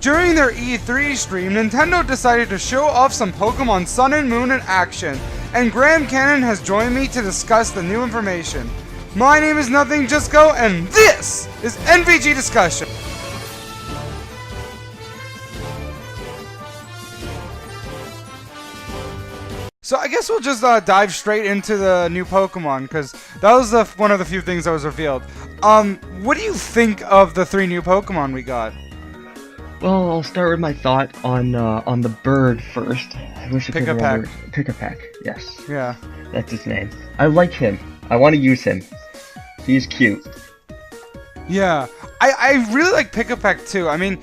During their E3 stream, Nintendo decided to show off some Pokemon Sun and Moon in action, and Graham Cannon has joined me to discuss the new information. My name is Nothing Just Go, and this is NVG Discussion. So I guess we'll just dive straight into the new Pokemon, because that was one of the few things that was revealed. What do you think of the 3 new Pokemon we got? Well, I'll start with my thought on the bird first. I wish I could remember. Pick-a-Peck, yes. Yeah. That's his name. I like him. I want to use him. He's cute. Yeah. I really like Pick-a-Peck too. I mean,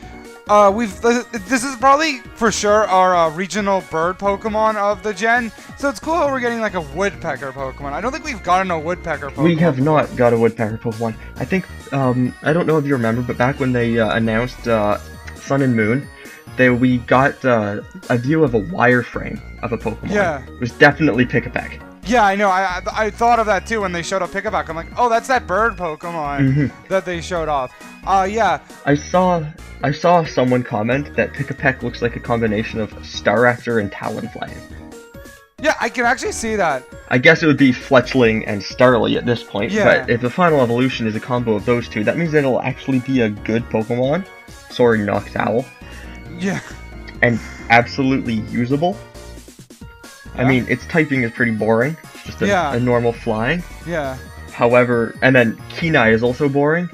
this is probably for sure our regional bird Pokemon of the gen. So it's cool how we're getting like a woodpecker Pokemon. I don't think we've gotten a woodpecker Pokemon. We have not got a woodpecker Pokemon. I think I don't know if you remember, but back when they announced Sun and Moon, we got a view of a wireframe of a Pokemon. Yeah. It was definitely Pick-a-Peck. Yeah, I know. I thought of that too when they showed up Pick-a-Peck. I'm like, oh, that's that bird Pokemon that they showed off. Yeah. I saw someone comment that Pick-a-Peck looks like a combination of Staraptor and Talonflame. Yeah, I can actually see that. I guess it would be Fletchling and Starly at this point, Yeah. but if the final evolution is a combo of those two, that means it'll actually be a good Pokemon. Sorry, Noctowl. Yeah. And absolutely usable. Yeah. I mean, its typing is pretty boring. It's just a normal flying. Yeah. However, and then Kenai is also boring.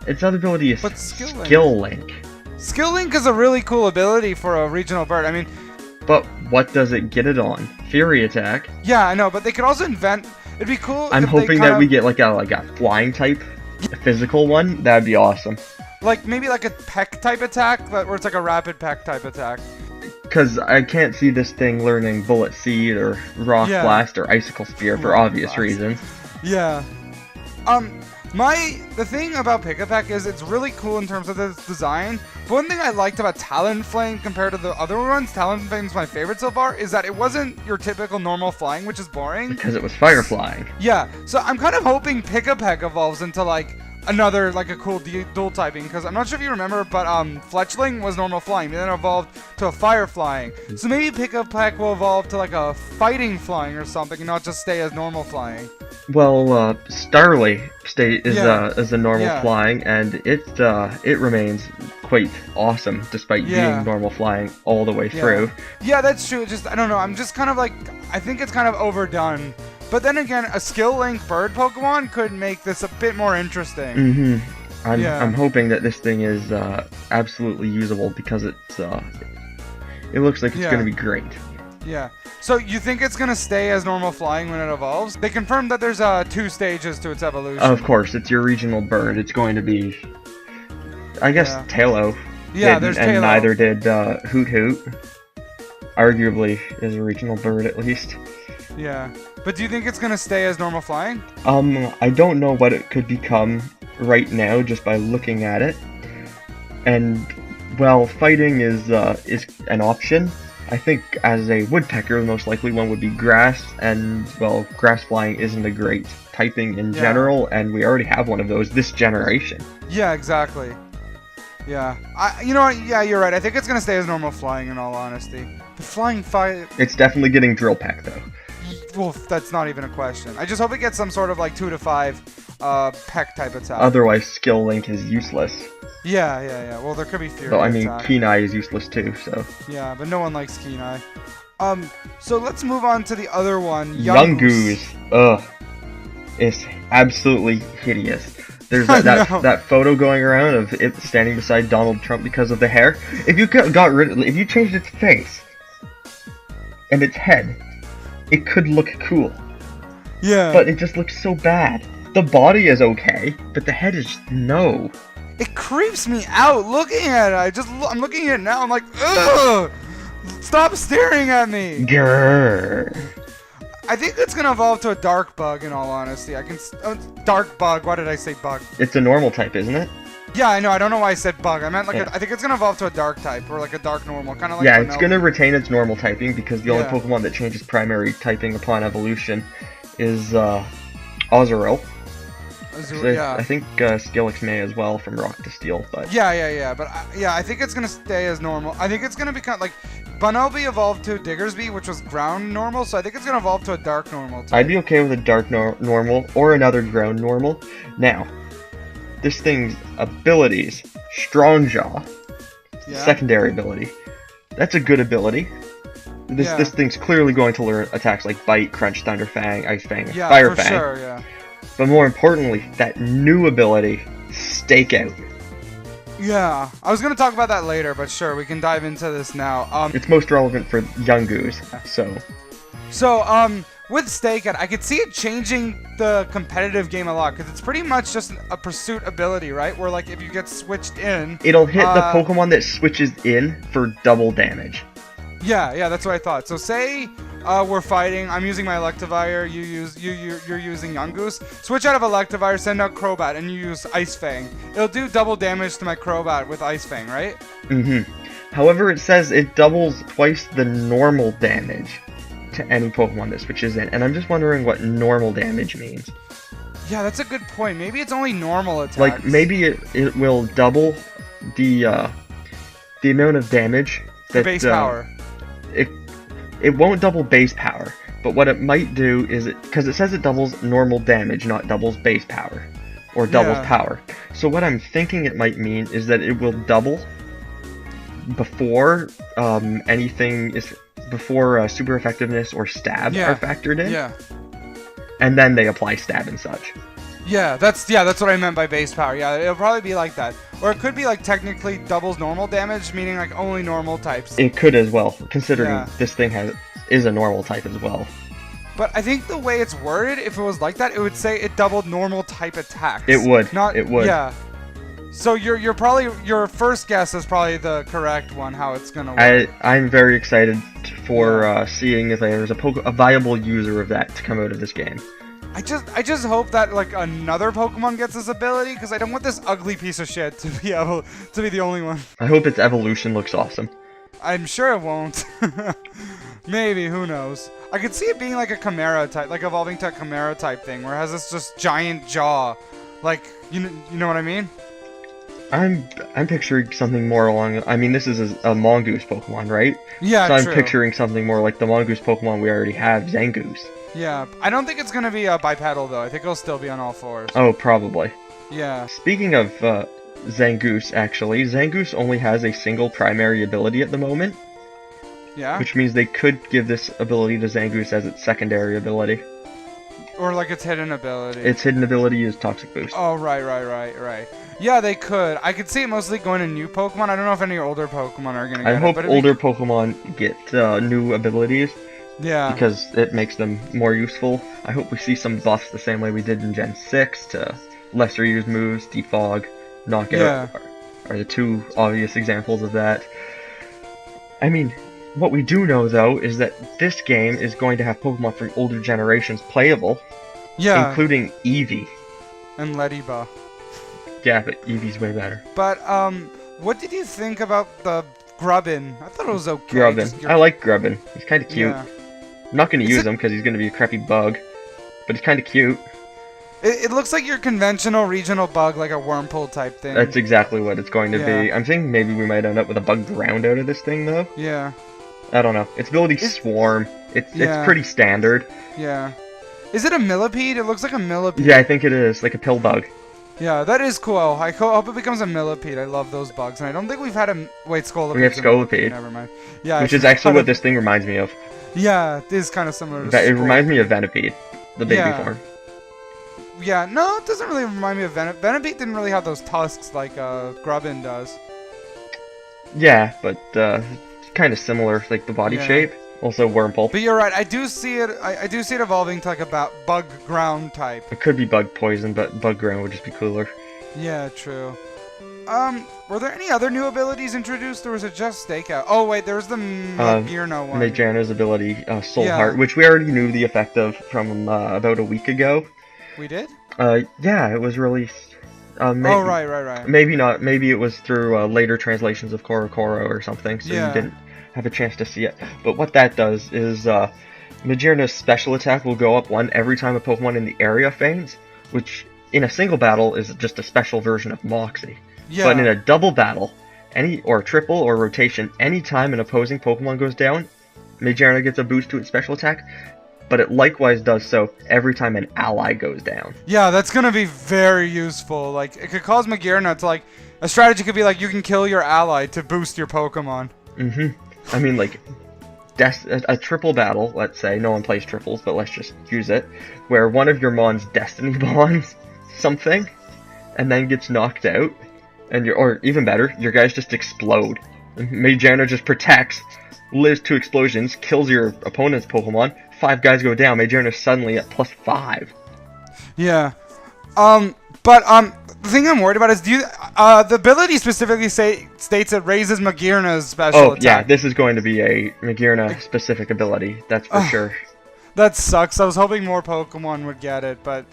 Its other ability is Skill Link. Skill Link is a really cool ability for a regional bird. I mean... But what does it get it on? Fury Attack. Yeah, I know, but they could also invent... It'd be cool I'm hoping that we get like a flying type, a physical one. That'd be awesome. Like, maybe like a peck type attack, where it's like a rapid peck type attack. Because I can't see this thing learning Bullet Seed or Rock Blast or Icicle Spear for obvious reasons. Yeah. The thing about Pick-a-Peck is it's really cool in terms of its design. But one thing I liked about Talonflame compared to the other ones, Talonflame's my favorite so far, is that it wasn't your typical normal flying, which is boring. Because it was fire flying. Yeah, so I'm kind of hoping Pick-a-Peck evolves into like another, like a cool dual typing, because I'm not sure if you remember, but Fletchling was normal flying, and then it evolved to a fire flying. So maybe Pick-a-Peck will evolve to like a fighting flying or something, and not just stay as normal flying. Well, Starly is a normal flying, and it remains quite awesome despite being normal flying all the way through. Yeah, that's true. Just I don't know. I'm just kind of like I think it's kind of overdone. But then again, a Skill Link bird Pokemon could make this a bit more interesting. I'm hoping that this thing is absolutely usable because it looks like it's going to be great. Yeah. So you think it's going to stay as normal flying when it evolves? They confirmed that there's 2 stages to its evolution. Of course, it's your regional bird. It's going to be, I guess, Tailo. Yeah, there's Tailo. And neither did Hoot Hoot. Arguably is a regional bird, at least. Yeah. But do you think it's going to stay as normal flying? I don't know what it could become right now just by looking at it. And, well, fighting is an option. I think as a woodpecker, the most likely one would be grass, and, well, grass flying isn't a great typing in general, and we already have one of those this generation. Yeah, exactly. Yeah. You know what? Yeah, you're right. I think it's going to stay as normal flying, in all honesty. The flying fight... It's definitely getting Drill Peck, though. Well, that's not even a question. I just hope it gets some sort of, like, 2 to 5 peck type attack. Otherwise, Skill Link is useless. Yeah. Well, there could be Fury Though, I mean, attack. Kenai is useless too, so... Yeah, but no one likes Kenai. So let's move on to the other one, Yungoos. Ugh. It's absolutely hideous. There's that photo going around of it standing beside Donald Trump because of the hair. If you changed its face and its head, it could look cool. Yeah. But it just looks so bad. The body is okay, but the head is no. It creeps me out looking at it. I'm looking at it now. I'm like, ugh! Stop staring at me. Grrr. I think it's gonna evolve to a dark bug. In all honesty, dark bug. Why did I say bug? It's a normal type, isn't it? Yeah, I know. I don't know why I said bug. I meant like I think it's gonna evolve to a dark type or like a dark normal, kind of like. Yeah, it's gonna retain its normal typing because the only Pokemon that changes primary typing upon evolution is Ozaril. Yeah. I think Skillix may as well from Rock to Steel, but Yeah. But I think it's gonna stay as normal. I think it's gonna become like Bunnelby evolved to Diggersby, which was ground normal, so I think it's gonna evolve to a dark normal type. I'd be okay with a dark normal or another ground normal. Now, this thing's abilities: Strong Jaw, secondary ability. That's a good ability. This thing's clearly going to learn attacks like Bite, Crunch, Thunder Fang, Ice Fang, and Fire Fang. Sure, yeah. But more importantly, that new ability, Stakeout. Yeah, I was gonna talk about that later, but sure, we can dive into this now. It's most relevant for young goos, so. So, with Stakeout, I could see it changing the competitive game a lot, because it's pretty much just a pursuit ability, right? Where, like, if you get switched in... It'll hit the Pokemon that switches in for double damage. Yeah, that's what I thought. So say we're fighting, I'm using my Electivire, you're using Yungoos. Switch out of Electivire, send out Crobat, and you use Ice Fang. It'll do double damage to my Crobat with Ice Fang, right? However, it says it doubles twice the normal damage to any Pokemon that switches in, and I'm just wondering what normal damage means. Yeah, that's a good point. Maybe it's only normal attacks. Like, maybe it will double the amount of damage that... base power. It won't double base power, but what it might do is because it says it doubles normal damage, not doubles base power, or doubles power. So what I'm thinking it might mean is that it will double before before super effectiveness or stab are factored in. Yeah. And then they apply stab and such. Yeah, that's what I meant by base power. Yeah, it'll probably be like that. Or it could be like technically doubles normal damage, meaning like only normal types. It could as well, considering this thing is a normal type as well. But I think the way it's worded, if it was like that, it would say it doubled normal type attacks. It would. It would. Yeah. So your first guess is probably the correct one, how it's gonna work. I'm very excited for seeing if there's a viable user of that to come out of this game. I just hope that like another Pokemon gets this ability, because I don't want this ugly piece of shit to be able to be the only one. I hope its evolution looks awesome. I'm sure it won't. Maybe, who knows? I could see it being like a Chimera type, like evolving to a Chimera type thing, where it has this just giant jaw, like you know what I mean? I'm picturing something more along. I mean, this is a Mongoose Pokemon, right? Yeah, so I'm true. Picturing something more like the Mongoose Pokemon we already have, Zangoose. Yeah, I don't think it's gonna be bipedal though. I think it'll still be on all fours. Oh, probably. Yeah. Speaking of Zangoose, actually, Zangoose only has a single primary ability at the moment. Yeah. Which means they could give this ability to Zangoose as its secondary ability. Or like its hidden ability. Its hidden ability is Toxic Boost. Oh, right. Yeah, they could. I could see it mostly going to new Pokemon. I don't know if any older Pokemon are gonna get it. I hope older Pokemon get new abilities. Yeah. Because it makes them more useful. I hope we see some buffs the same way we did in Gen 6 to lesser used moves, Defog, Knockout are the two obvious examples of that. I mean, what we do know though is that this game is going to have Pokemon from older generations playable. Yeah. Including Eevee. And Lediba. Yeah, but Eevee's way better. But, what did you think about the Grubbin? I thought it was okay. Grubbin. I like Grubbin. He's kind of cute. Yeah. I'm not going to use him because he's going to be a crappy bug. But he's kind of cute. It looks like your conventional regional bug, like a Wurmple type thing. That's exactly what it's going to be. I'm thinking maybe we might end up with a bug ground out of this thing, though. Yeah. I don't know. Its ability Swarm. It's pretty standard. Yeah. Is it a Millipede? It looks like a Millipede. Yeah, I think it is. Like a pill bug. Yeah, that is cool. I hope it becomes a Millipede. I love those bugs. And I don't think we've had a... Wait, Scolipede. We have Scolipede. Never mind. Yeah, which is actually what this thing reminds me of. Yeah, it is kind of similar to It reminds me of Venipede, the baby form. Yeah, no, it doesn't really remind me of Venipede. Venipede didn't really have those tusks like Grubbin does. Yeah, but kind of similar, like the body shape. Also Wurmple. But you're right, I do see it. I do see it evolving to like a bug ground type. It could be bug poison, but bug ground would just be cooler. Yeah, true. Were there any other new abilities introduced, or was it just Stakeout? Oh wait, there was the Magearna one. Magearna's ability, Soul Heart, which we already knew the effect of from about a week ago. We did? Yeah, it was released. Oh, right. Maybe not. Maybe it was through later translations of Korokoro or something, so you didn't have a chance to see it. But what that does is Magearna's special attack will go up 1 every time a Pokemon in the area faints, which in a single battle is just a special version of Moxie. Yeah. But in a double battle, or triple or rotation, anytime an opposing Pokemon goes down, Magearna gets a boost to its special attack, but it likewise does so every time an ally goes down. Yeah, that's gonna be very useful. Like, it could cause Magearna to, like, a strategy could be like, you can kill your ally to boost your Pokemon. I mean, like, a triple battle, let's say, no one plays triples, but let's just use it, where one of your Mons Destiny Bonds something, and then gets knocked out, and or even better, your guys just explode. Magearna just protects, lives 2 explosions, kills your opponent's Pokemon, 5 guys go down, Magearna's suddenly at +5. Yeah. The thing I'm worried about is, the ability specifically states it raises Magearna's special attack. Yeah, this is going to be a Magearna-specific ability, that's for sure. That sucks. I was hoping more Pokemon would get it, but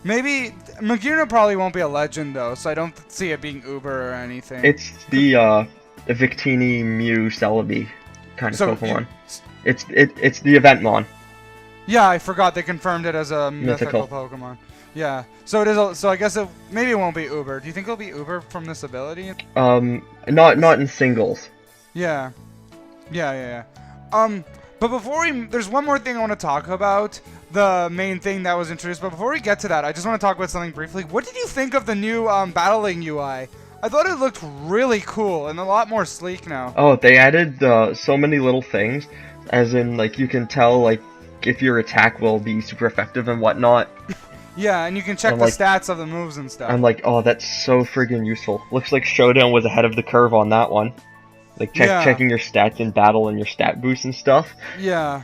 maybe Magearna probably won't be a legend though, so I don't see it being Uber or anything. It's the Victini, Mew, Celebi kind of Pokemon. It's the Eventmon. Yeah, I forgot they confirmed it as a mythical Pokemon. Yeah, so it is. So I guess maybe it won't be Uber. Do you think it'll be Uber from this ability? Not in singles. Yeah. But there's one more thing I want to talk about. The main thing that was introduced. But before we get to that, I just want to talk about something briefly. What did you think of the new battling UI? I thought it looked really cool and a lot more sleek now. Oh, they added so many little things, as in, like, you can tell, like, if your attack will be super effective and whatnot. Yeah, and you can check the stats of the moves and stuff. I'm like, oh, that's so friggin' useful. Looks like Showdown was ahead of the curve on that one. Like, checking your stats in battle and your stat boosts and stuff. Yeah.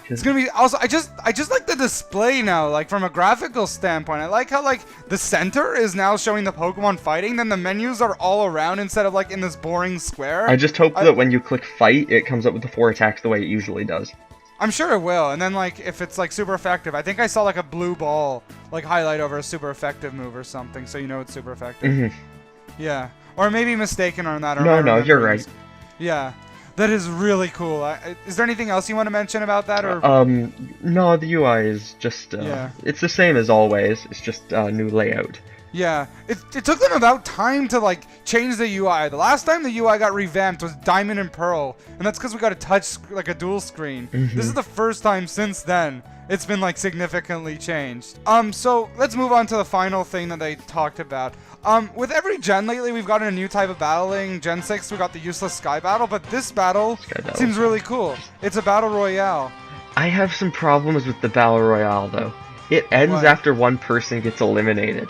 It's gonna be also. I just like the display now. Like, from a graphical standpoint, I like how, like, the center is now showing the Pokemon fighting. Then the menus are all around instead of, like, in this boring square. I just hope that when you click fight, it comes up with the 4 attacks the way it usually does. I'm sure it will. And then, like, if it's, like, super effective, I think I saw, like, a blue ball, like, highlight over a super effective move or something, so you know it's super effective. Yeah. Or maybe mistaken on that. No, you're right. Yeah. That is really cool. Is there anything else you want to mention about that? Or no, the UI is just it's the same as always. It's just a new layout. Yeah, it took them about time to, like, change the UI. The last time the UI got revamped was Diamond and Pearl, and that's because we got a dual screen. This is the first time since then it's been, like, significantly changed. So let's move on to the final thing that they talked about. With every gen lately, we've gotten a new type of battling. Gen 6, we got the useless Sky Battle, but this battle seems really cool. It's a Battle Royale. I have some problems with the Battle Royale, though. It ends after one person gets eliminated.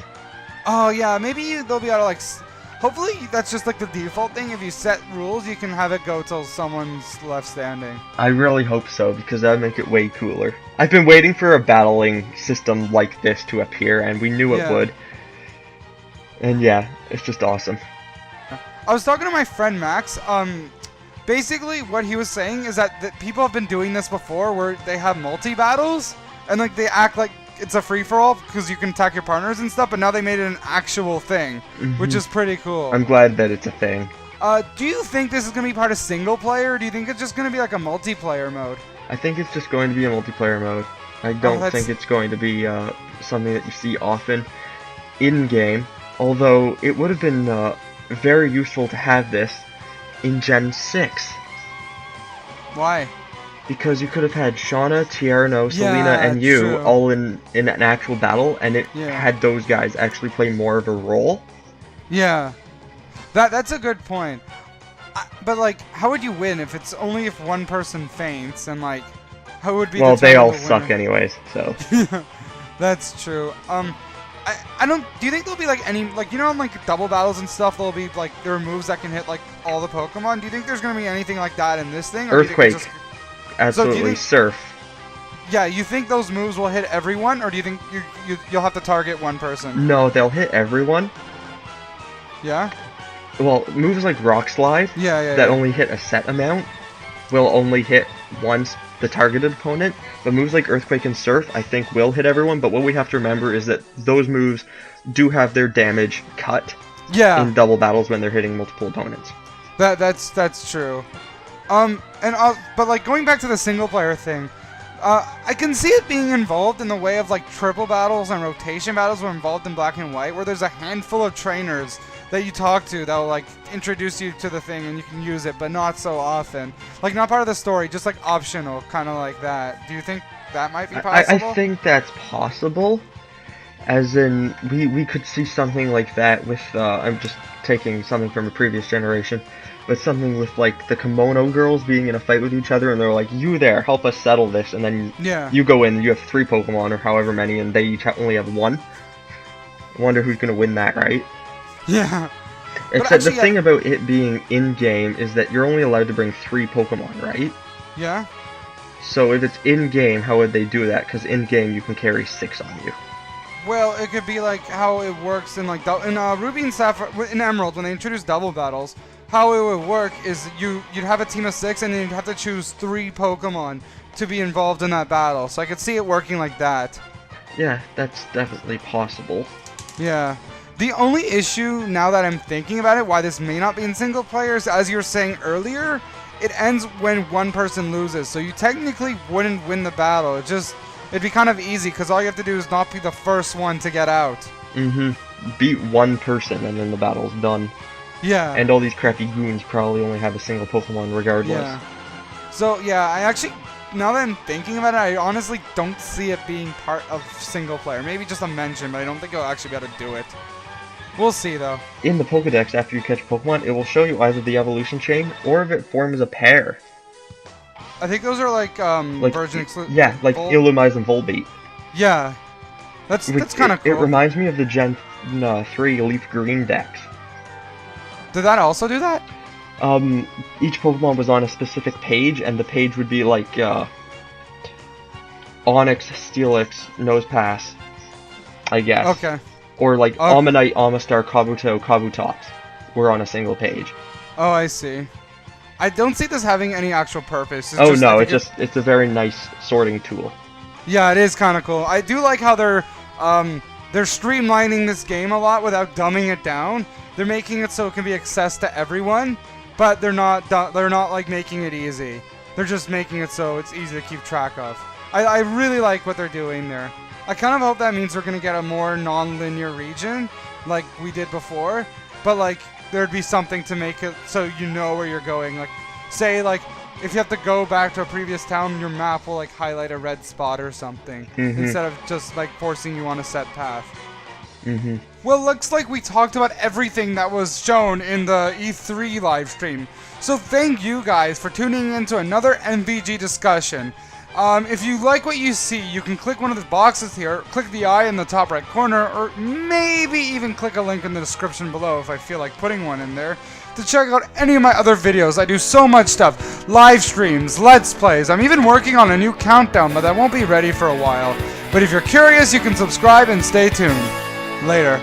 Oh, yeah, maybe they'll be able to, like... Hopefully, that's just, like, the default thing. If you set rules, you can have it go till someone's left standing. I really hope so, because that would make it way cooler. I've been waiting for a battling system like this to appear, and we knew it would. And yeah, it's just awesome. I was talking to my friend Max. Basically, what he was saying is that people have been doing this before, where they have multi-battles, and, like, they act like it's a free-for-all because you can attack your partners and stuff, but now they made it an actual thing, which is pretty cool. I'm glad that it's a thing. Do you think this is going to be part of single-player, or do you think it's just going to be like a multiplayer mode? I think it's just going to be a multiplayer mode. I don't think it's going to be something that you see often in-game, although it would have been very useful to have this in Gen 6. Why? Because you could have had Shauna, Tierno, Selena, and you all in an actual battle, and it had those guys actually play more of a role. Yeah. That's a good point. But, like, how would you win if it's only if one person faints, and, like, how would be Well, they all suck anyways, so. That's true. I don't... Do you think there'll be, like, any... Like, you know, in, like, double battles and stuff, there'll be, like, there are moves that can hit, like, all the Pokemon? Do you think there's going to be anything like that in this thing? Or Earthquake. Absolutely. Surf. Yeah, you think those moves will hit everyone, or do you think you'll have to target one person? No, they'll hit everyone. Yeah? Well, moves like Rock Slide that only hit a set amount will only hit once the targeted opponent, but moves like Earthquake and Surf I think will hit everyone, but what we have to remember is that those moves do have their damage cut in double battles when they're hitting multiple opponents. That's true. But like going back to the single player thing, I can see it being involved in the way of like triple battles and rotation battles were involved in Black and White, where there's a handful of trainers that you talk to that will like introduce you to the thing and you can use it, but not so often. Like not part of the story, just like optional, kind of like that. Do you think that might be possible? I think that's possible. As in, we could see something like that with, I'm just taking something from a previous generation, but something with, like, the kimono girls being in a fight with each other, and they're like, you there, help us settle this, and then you go in, you have 3 Pokemon, or however many, and they each only have 1. I wonder who's gonna win that, right? Yeah. Except the thing about it being in-game is that you're only allowed to bring 3 Pokemon, right? Yeah. So if it's in-game, how would they do that? Because in-game you can carry 6 on you. Well, it could be like how it works in like in Ruby and Sapphire, in Emerald, when they introduced double battles. How it would work is you'd have a team of 6, and then you'd have to choose 3 Pokemon to be involved in that battle. So I could see it working like that. Yeah, that's definitely possible. Yeah. The only issue, now that I'm thinking about it, why this may not be in single player is, as you were saying earlier, it ends when one person loses. So you technically wouldn't win the battle. It'd be kind of easy, because all you have to do is not be the first one to get out. Beat one person, and then the battle's done. Yeah. And all these crappy goons probably only have a single Pokemon regardless. Yeah. So, yeah, I actually, now that I'm thinking about it, I honestly don't see it being part of single player. Maybe just a mention, but I don't think I'll actually be able to do it. We'll see, though. In the Pokedex, after you catch a Pokemon, it will show you either the evolution chain, or if it forms a pair. I think those are like version exclusive. Yeah, like Illumise and Volbeat. Yeah. That's kind of cool. It reminds me of the Gen 3 Leaf Green Dex. Did that also do that? Each Pokemon was on a specific page, and the page would be like, Onix, Steelix, Nosepass, I guess. Okay. Or like Ammonite, Amistar, Kabuto, Kabutops were on a single page. Oh, I see. I don't see this having any actual purpose. It's a very nice sorting tool. Yeah, it is kind of cool. I do like how they're streamlining this game a lot without dumbing it down. They're making it so it can be accessed to everyone, but they're not like making it easy. They're just making it so it's easy to keep track of. I really like what they're doing there. I kind of hope that means we're gonna get a more non-linear region like we did before, but like there'd be something to make it so you know where you're going. Like, say, like, if you have to go back to a previous town, your map will, like, highlight a red spot or something, instead of just, like, forcing you on a set path. Well, looks like we talked about everything that was shown in the E3 live stream. So thank you guys for tuning in to another NVG discussion. If you like what you see, you can click one of the boxes here, click the eye in the top right corner, or maybe even click a link in the description below if I feel like putting one in there, to check out any of my other videos. I do so much stuff. Live streams, let's plays. I'm even working on a new countdown, but that won't be ready for a while. But if you're curious, you can subscribe and stay tuned. Later.